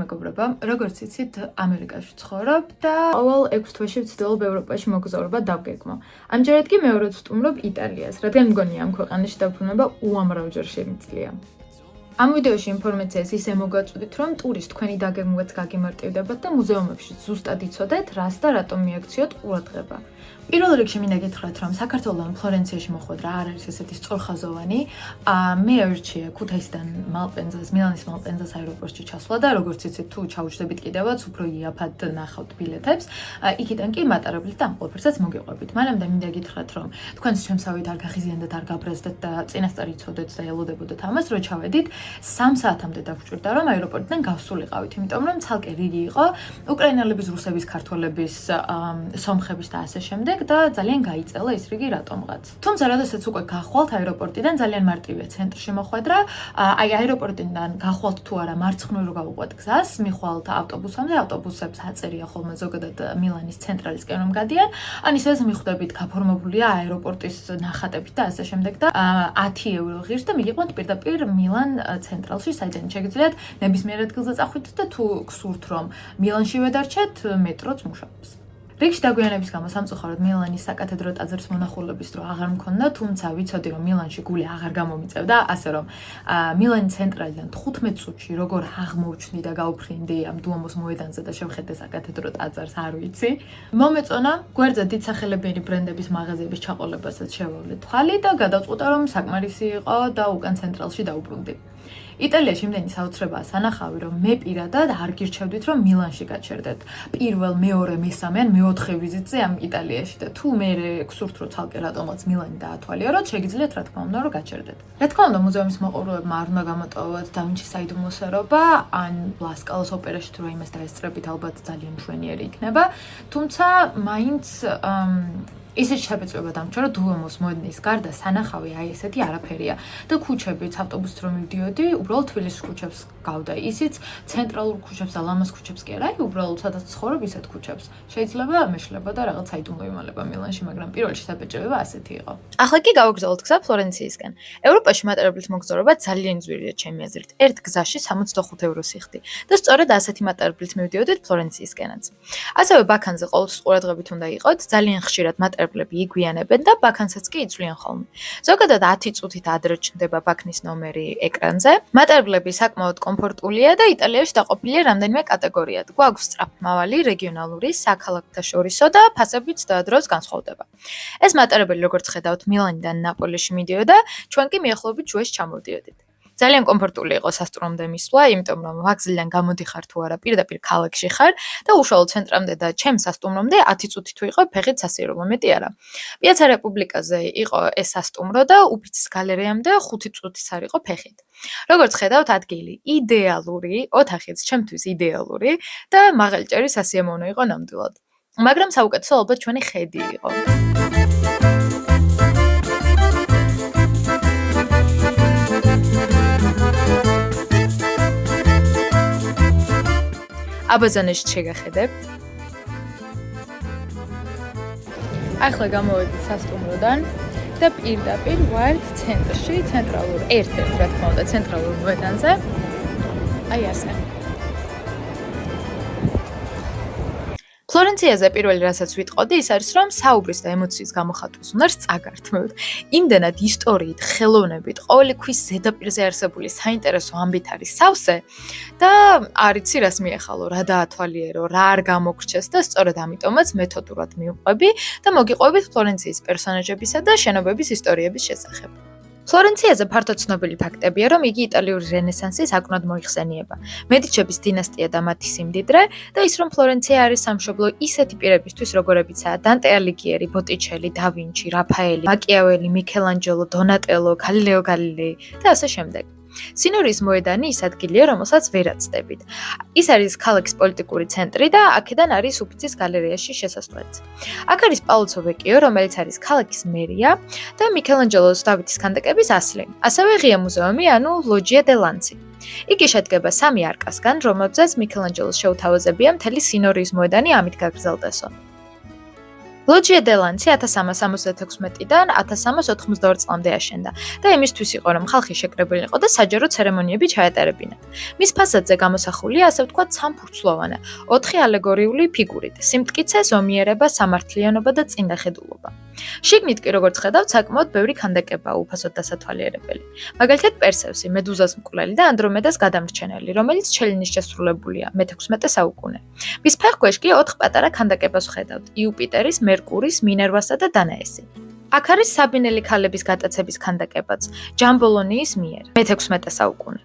მეგობრებო, როგორც იცით, ამერიკაში ვცხოვრობ და ყოველ 6 თვეში ვცდილობ ევროპაში მოგზაურობა დავგეგმო. ამჯერად კი მეორედ ვსტუმრობ იტალიას, რადგან მგონია ამ ქვეყანაში დაბრუნება უამრავჯერ შემიძლია. ამ ვიდეოში ინფორმაციას ისე მოგაწვდით, რომ ტურის თქვენი დაგეგმვაც გაგიმარტივდებათ და მუზეუმებში ზუსტად იცოდეთ, რას და რატომ მიაქციოთ ყურადღება. პირველ რიგში მინდა გითხრათ, რომ საქართველოს ფლორენციაში მოხვედრა არ არის ესეთი სწორხაზოვანი. მე არჩია ქუთაისიდან მალპენზას, მილანის მალპენზას აეროპორტში ჩასვლა და როგორც იცით, თუ ჩაუჯდებით კიდევაც, უფრო იაფად ნახავთ ბილეთებს. იქიდან კი მატარებლით და ამ ყველაფერსაც მოგიყვებით. მაგრამ და მინდა გითხრათ, რომ თქვენს შემსავით არ გახიზიანდეთ, არ გაბრაზდეთ და წინასწარ იცოდეთ და ელოდებოდეთ ამას, რომ ჩავედით 3 საათამდე დაგვჭირდა, რომ აეროპორტიდან გავსულიყავით, იმიტომ რომ ცალკე რიგი იყო უკრაინელების, რუსების, ქართველების, სომხების და ასე შემდეგ. და ძალიან გაიწელა ის რიგი რატომღაც. თუმცა როდესაც უკვე გახვალთ აეროპორტიდან ძალიან მარტივია ცენტრში მოხვედრა. აი აეროპორტიდან გახვალთ თუ არა მარცხნივ რო გავუყვეთ გზას, მიხვალთ ავტობუსამდე, ავტობუსებს აწერია ხოლმე ზოგადად მილანის ცენტრალისკენ რომ გადიან. ან ისე მიხვდებით გაფორმებულია აეროპორტის ნახატებით და ასე შემდეგ და 10 ევრო ღირს და მიგიყვანთ პირდაპირ მილან ცენტრალში, საიდან შეგიძლიათ ნებისმიერ ადგილზე წახვიდეთ და თუ გსურთ რომ მილანში ვედარჩეთ, მეტროც მუშაობს. რიგში დაგვიანების გამო სამწუხაროდ მილანის საკათედრო ტაძრის მონახულების დრო აღარ მქონდა, თუმცა ვიცოდი რომ მილანში გული აღარ გამომიწევდა, ასე რომ მილანის ცენტრალიდან 15 წუთში როგორ აღმოჩნდი და გავფრინდი ამ დუომოს მოედანზე და შევხედე საკათედრო ტაძარს, არ ვიცი. მომეწონა გვერდზე დიდსახელებიანი ბრენდების მაღაზიების ჩაყოლებასაც შევავლე თვალი და გადავწყვიტა რომ საკმარისი იყო და უკან ცენტრალში დავუბრუნდი. იტალიაში იმდენი საოცრებაა სანახავი, რომ მე პირადად არ გირჩევდით, რომ მილანში გაჩერდეთ. პირველ, მეორე, მესამე ან მეოთხე ვიზიტზე ამ იტალიაში და თუ მე გსურთ რომ ცალკე რატომაც მილანი დაათვალიეროთ, შეგიძლიათ რა თქმა უნდა რომ გაჩერდეთ. რა თქმა უნდა, მუზეუმის მოყურებლებმა არ უნდა გამოტოვოთ და ვინჩი საიდუმლო სერობა, ან ლასკალოს ოპერაში თუ რაიმეს დაესწრებით, ალბათ ძალიან მშვენიერი იქნება. თუმცა მაინც ისე შეფეწება დამჭა, რომ დუომოს მოედნის გარდა სანახავი აი ესეთი არაფერია და ქუჩებიც ავტობუსით რომ მივდიოდი, უბრალოდ თბილისის ქუჩებს გავდა. ისიც ცენტრალურ ქუჩებს და ლამაზ ქუჩებს კი არა, უბრალოდ სადაც ცხოვრობ ისეთ ქუჩებს. შეიძლება მეშლება და რაღაც საიდუმლო იმალება მილანში, მაგრამ პირველში საბეჭდება ასეთი იყო. ახლა კი გავაგზავნოთ გზა ფლორენციისკენ. ევროპაში მატარებლით მოგზაურობა ძალიან ძვირია ჩემი აზრით. ერთ გზაში 65 ევროს იხდი და სწორედ ასეთი მატარებლით მივდიოდით ფლორენციისკენაც. ასევე ბაქანზე ყოველთვის ყურადღებით უნდა იყოთ, ძალიან ხშირად მატარებლები იგვიანებენ და ბაქანსაც კი იცვლიან ხოლმე. ზოგადად 10 წუთით ადრე ჩნდება ბაქნის ნომერი ეკრანზე. მატარებლები საკმაოდ კომფორტულია და იტალიაში დაყოფილია რამდენიმე კატეგორიად. გვაქვს სწრაფმავალი, რეგიონალური, საქალაქთა შორისო და ფასებიც დროს განსხვავდება. ეს მატარებელი როგორც ხედავთ მილანიდან ნაპოლიში მიდიოდა, ჩვენ კი მიახლოებით ჩვენს ჩამოვდიოდით. ძალიან კომფორტული იყო სასტუმრომდე მისვლა, იმიტომ რომ ვაგზლიდან გამოდიხარ თუ არა პირდაპირ ქალაქში ხარ და უშუალოდ ცენტრამდე და ჩემ სასტუმრომდე 10 წუთი თუ იყო ფეხით სასიარულო, მეტი არა. პიაცა რეპუბლიკაზე იყო ეს სასტუმრო და უფიცის გალერეამდე 5 წუთიც არ იყო ფეხით. როგორც ხედავთ, ადგილი იდეალური, ოთახიც ჩემთვის იდეალური და მაღალჭერი სასიამოვნო იყო ნამდვილად. მაგრამ საუკეთესო ალბათ ჩვენი ხედი იყო. აბაზანეში შეგახედებთ. ახლა გამოვედით სასტუმროდან და პირდაპირ ვართ ცენტრში, ცენტრალურ ერთ-ერთ რა თქმა უნდა ცენტრალურ მოედანზე. აი ასე. ფლორენციაზე პირველი რასაც ვიტყოდი, ის არის რომ საუბრის და ემოციის გამოხატვის უნარს წაგართმევთ. იმდენად ისტორიით, ხელოვნებით, ყოველი ქვის ზედაპირზე არსებული საინტერესო ამბით არის სავსე და არ იცი რას მიეხალო, რა დაათვალიერო, რა არ გამოგრჩეს და სწორედ ამიტომაც მეთოდურად მივყვები და მოგიყვებით ფლორენციის პერსონაჟებისა და შენობების ისტორიების შესახებ. ფლორენციაზე ფართოდ ცნობილი ფაქტებია, რომ იგი იტალიური რენესანსის აკვნად მოიხსენიება. მედიჩების დინასტია და მათი სიმდიდრე და ის რომ ფლორენცია არის სამშობლო ისეთი პირებისთვის, როგორებიცაა დანტე ალიგიერი, ბოტიჩელი, და ვინჩი, რაფაელი, მაკიაველი, მიქელანჯელო, დონატელო, გალილეო გალილეი და ასე შემდეგ. სინორიის მოედანი ის ადგილია, რომელსაც ვერ აცდებით. ის არის ქალაქის პოლიტიკური ცენტრი და აქედან არის უფიცის გალერეაში შესასვლელიც. აქ არის პალაცო ვეკიო, რომელიც არის ქალაქის მერია და მიქელანჯელოს დავითის ქანდაკების ასლი. ასევე ღია მუზეუმი, ანუ ლოჯია დე ლანცი. იგი შედგება 3 არკასგან, რომლებზეც მიქელანჯელოს შეუთავაზებია მთელი სინორიის მოედანი ამით გაგრძელდესო. ლოჯია დე ლანცი 1376-დან 1382 წლამდე აშენდა და იმისთვის იყო, რომ ხალხი შეკრებილიყო და საჯარო ცერემონიები ჩაეტარებინათ. მის ფასადზე გამოსახულია, ასე ვთქვათ, სამფურცლოვანა, 4 ალეგორიული ფიგურით: სიმტკიცე, ზომიერება, სამართლიანობა და წინდახედულობა. შიგნით კი, როგორც ხედავთ, საკმაოდ ბევრი ქანდაკებაა უფასოდ დასათვალიერებელი. მაგალითად, პერსევსი, მედუზას მკვლელი და ანდრომედას გადამრჩენელი, რომელიც ჩელინის შესრულებულია მე-16 საუკუნე. მის ფეხქვეშ კი 4 პატარა ქანდაკებას ვხედავთ: იუპიტერის, მერკურის, მინერვასა და დანაესი. აქ არის საბინელი ქალების გატაცების ქანდაკებაც, ჯამბოლონიის მიერ, მე-16 საუკუნე.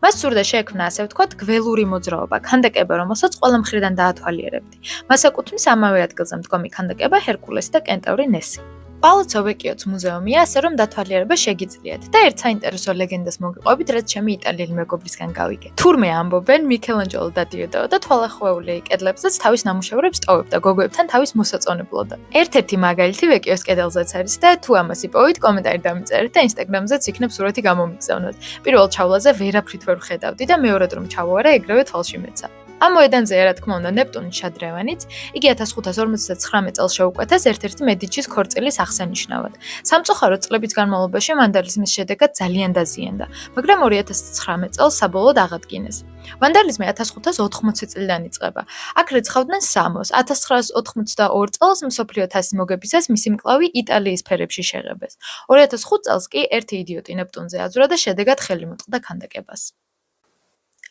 მას სურდა შეექმნა, ასე ვთქვათ, გველური მოძრაობა, ქანდაკება, რომელსაც ყველა მხრიდან დაათვალიერებდი. მას ეკუთვნის ამავე ადგილზე მდგომი ქანდაკება ჰერკულესი და კენტავრი ნესი. პალაცო ვეკიოც მუზეუმია, ასე რომ დათვალიერება შეგიძლიათ და ერთ საინტერესო ლეგენდას მოგიყვებით, რაც ჩემი იტალიელი მეგობრისგან გავიგე. თურმე ამბობენ, მიქელანჯელო დადიოდაოდა თვალახმეული კედლებზეც თავის ნამუშევრებს ტოვებდა, გოგოებთან თავის მოსაწონებლოდა. ერთ-ერთი მაგალითი ვეკიოს კედელზეც არის და თუ ამას იპოვით, კომენტარი დამიწერეთ და ინსტაგრამზეც იქნებ სურათი გამომიგზავნოთ. პირველ ჩავლაზე ვერაფრით ვერ ვხედავდი და მეორედ რომ ჩავუარა, ეგრევე თვალში მეცა. ამ მოედანზე, რა თქმა უნდა, ნეპტუნის შადრევანიც, იგი 1559 წელს შეუკვეთეს ერთ-ერთი მედიჩის ქორწილის აღსანიშნავად. სამწუხაროდ წლების განმავლობაში ვანდალიზმის შედეგად ძალიან დაზიანდა, მაგრამ 2019 წელს საბოლოოდ აღადგინეს. ვანდალიზმი 1580 წლიდან იწყება. აქ რეცხავდნენ სამოს. 1982 წელს მსოფლიო თასის მოგებისას მისი მკლავი იტალიის ფერებში შეღებეს. 2005 წელს კი ერთი იდიოტი ნეპტუნზე აძვრა და შედეგად ხელი მოწყდა ქანდაკებას.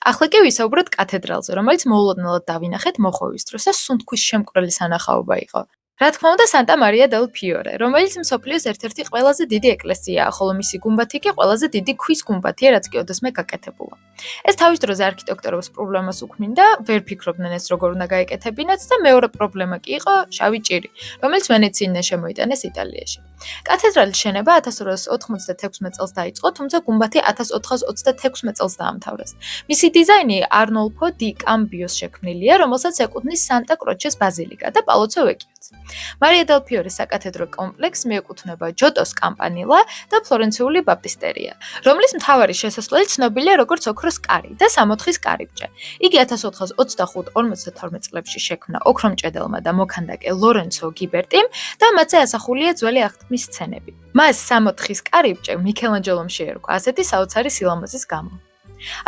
ახლა კი ვისაუბროთ კათედრალზე, რომელიც მოულოდნელად დავინახეთ მოხოვის დროს და სუნთქვის შემკვრელი სანახაობა იყო. რა თქმა უნდა, სანტა მარია დელ ფიორე, რომელიც მსოფლიოს ერთ-ერთი ყველაზე დიდი ეკლესიაა, ხოლო მისი გუმბათი კი ყველაზე დიდი ქვის გუმბათია, რაც კი ოდესმე გაკეთებულა. ეს თავის დროზე არქიტექტურების პრობლემას უქმნიდა, ვერ ფიქრობდნენ ეს როგორ უნდა გაეკეთებინათ და მეორე პრობლემა კი იყო შავი ჭირი, რომელიც ვენეციიდან შემოიტანეს იტალიაში. კათედრალის შენება 1296 წელს დაიწყო, თუმცა გუმბათი 1426 წელს დაამთავრეს. მისი დიზაინი არნოლფო დი კამბიოს შექმნილია, რომელსაც ეკუთვნის სანტა კროჩეს ბაზილიკა და პალაცო ვეკიოც. მარია დელ ფიორეს საკათედრო კომპლექსს მიეკუთვნება ჯოტოს კამპანილა და ფლორენციული ბაპტისტერია, რომლის მთავარი შესასვლელი ცნობილია როგორც ოქროს კარი და სამოთხის კარიბჭე. იგი 1425-52 წლებში შექმნა ოქრომჭედელმა და მოქანდაკე ლორენცო გიბერტიმ და მათზე ასახულია ძველი აღთქმის სცენები. მას სამოთხის კარიბჭე მიქელანჯელომ შეერქვა ასეთი საოცარი სილამაზის გამო.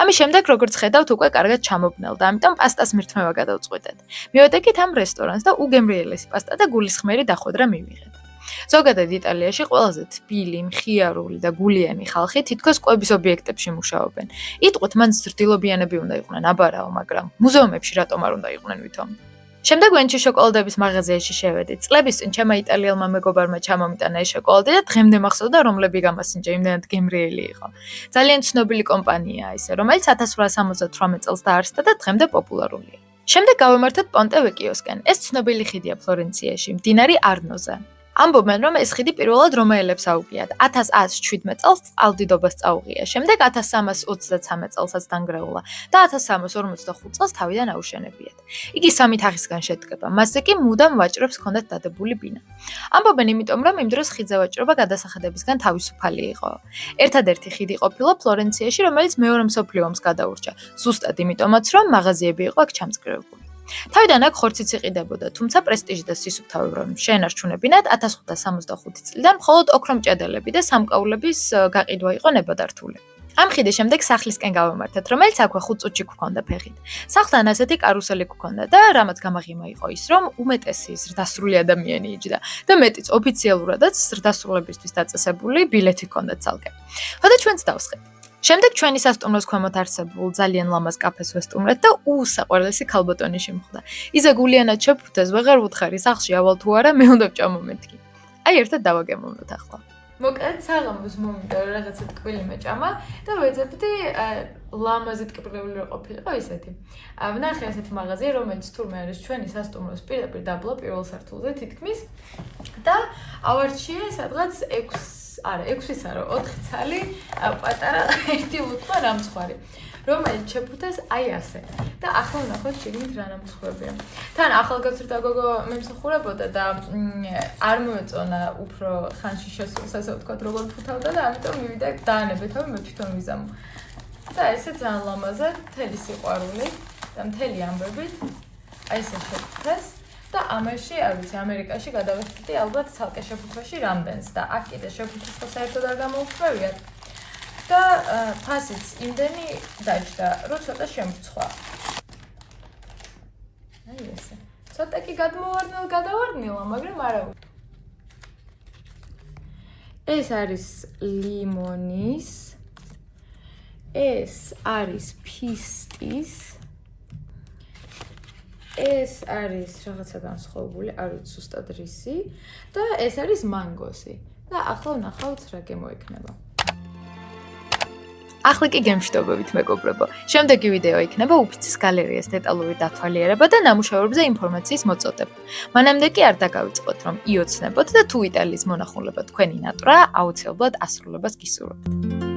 ამის შემდეგ, როგორც ხედავთ, უკვე კარგად ჩამობნელდა, ამიტომ პასტას მირთმევა გადავწყვეტეთ. მივეტეკით ამ რესტორანს და უგემრიელესი პასტა და გულისხმიერი დახვედრა მივიღეთ. ზოგადად იტალიაში ყველაზე თბილი, მხიარული და გულიანი ხალხი თითქოს კვების ობიექტებში მუშაობენ. იტყვით, მან ზრდილობიანები უნდა იყვნენ, აბარაო, მაგრამ მუზეუმებში რატომ არ უნდა იყვნენ ვითომ? შემდეგ ვენჩი შოკოლადების მაღაზიაში შევედით. წლების წინ ჩემმა იტალიელმა მეგობარმა ჩამომიტანა ეს შოკოლადი და დღემდე მახსოვდა, რომლები გამასინჯა, იმდენად გემრიელი იყო. ძალიან ცნობილი კომპანიაა ისე, რომელიც 1878 წელს დაარსდა და დღემდე პოპულარულია. შემდეგ გავემართეთ პონტე ვეკიოსკენ. ეს ცნობილი ხიდია ფლორენციაში, მდინარე არნოზე. ამბობენ, რომ ეს ხიდი პირველად რომაელებს აუგიათ. 1117 წელს წყალდიდობას წაუღია. შემდეგ 1323 წელსაც დანგრეულა და 1345 წელს თავიდან აუშენებიათ. იგი 3 თაღისგან შედგება. მასზე კი მუდამ ვაჭრებს ჰქონდათ დადებული ბინა. ამბობენ, იმიტომ რომ იმ დროს ხიდზე ვაჭრობა გადასახადებისგან თავისუფალი იყო. ერთადერთი ხიდი ყოფილა ფლორენციაში, რომელიც მეორე მსოფლიო ომს გადაურჩა. ზუსტად იმიტომაც, რომ მაღაზიები იყო აქ ჩამწკრივებული. თავიდან აქ ხორციც იყიდებოდა, თუმცა პრესტიჟი და სისუფთავე რომ შეენარჩუნებინათ 1565 წლიდან მხოლოდ ოქრომჭედელები და სამკაულების გაყიდვა იყო ნებადართული. ამ ხიდის შემდეგ სახლისკენ გავემართეთ, რომელიც აქვე 5 წუთში გვქონდა ფეხით. სახლთან ასეთი კარუსელი გვქონდა და რამაც გამაღიმა იყო ის, რომ უმეტესი ზრდასრული ადამიანი იჯდა და მეტიც ოფიციალურადაც ზრდასრულებისთვის დაწესებული ბილეთი ჰქონდათ ცალკე. ხოდა ჩვენც დავსხეთ. შემდეგ ჩვენი სასტუმროს ქვემოთ არსებულ ძალიან ლამაზ კაფეს ვესტუმრეთ და უსაყვარლესი ქალბატონი შემხვდა. იზა გულიანად შეფუთეს, ვეღარ ვუთხარი სახლში ავალ თუ არა, მე უნდა ვჭამო მეთქი. აი ერთად დავაგემოვნოთ ახლა. მოკლედ საღამოს მომიტა რაღაცა ტკბილი მეჭამა და ვეძებდი ლამაზი ტკბილეული რო ყოფილიყო ისეთი. ვნახე ასეთი მაღაზია, რომელიც თურმე არის ჩვენი სასტუმროს პირდაპირ დაბლა პირველ სართულზე თითქმის და ავარჩიე სადღაც 6-ის არა 4 ცალი პატარა ერთი ლუთმა რამცხვარი, რომელიც შეფუთეს აი ასე და ახლა ვნახოთ შიგნით რა ნამცხვარია. თან ახალგაზრდა გოგო მემსახურებოდა და არ მოეწონა უფრო ხანში შესულს, ასე ვთქვათ, როგორ ფუთავდა და ამიტომ მივიდა დაანებეთავი მე თვითონ ვიზამო. და ესე ძალიან ლამაზად, მთელი სიყვარული და მთელი ამბებით აი ესე შეფუთეს. და ამაში, არ ვიცი, ამერიკაში გადავეხტი ალბათ ცალკე შეფუთვაში რამდენს და აქ კიდე შეფუთვის ხო საერთოდ არ გამოუხმევიათ. და ფასიც იმდენი დაჯდა, რომ ცოტა შემრცხვა. აი ესე. ცოტა კი გადავარდნილა, მაგრამ არა. ეს არის ლიმონის, ეს არის ფისტის, ეს არის რაღაცა განსხვავებული, არ ვიცი ზუსტად რისი და ეს არის მანგოსი. და ახლა ვნახავთ რა გემოექნება. ახლა კი გემშვიდობებით მეგობრებო. შემდეგი ვიდეო იქნება უფიცის გალერეის დეტალური დათვალიერება და ნამუშევრებზე ინფორმაციის მოწოდება. მანამდე კი არ დაგავიწყოთ, რომ იოცნებოთ და თუ იტალიის მონახულება თქვენი ნატრა, აუცილებლად ასრულებას გისურვებთ.